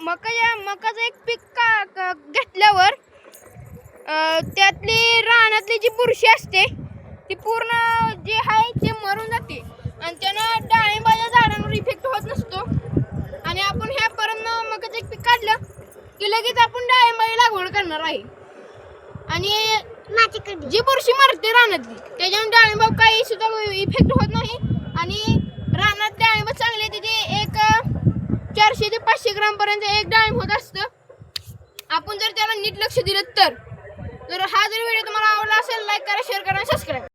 मकाचं एक पीक घेतल्यावर त्यातली रानातली जी बुरशी असते ती पूर्ण जे आहे ते मरून जाते आणि त्यानं डाळिंबाच्या झाडांवर इफेक्ट होत नसतो. आणि आपण ह्या परत मकाचं एक पीक काढलं की लगेच आपण डाळिंबाची लागवड करणार आहे. आणि जी बुरशी मरते रानातली त्याच्यामुळे डाळिंबावर काही सुद्धा इफेक्ट होत नाही. आणि रानात डाळिंब चांगले तिथे एक 400 ते 500 ग्राम पर्यंत एक डाळिंब होत असतं आपण जर त्याला नीट लक्ष दिलं तर. हा जर व्हिडिओ तुम्हाला आवडला असेल लाईक करा, शेअर करा, सबस्क्राईब.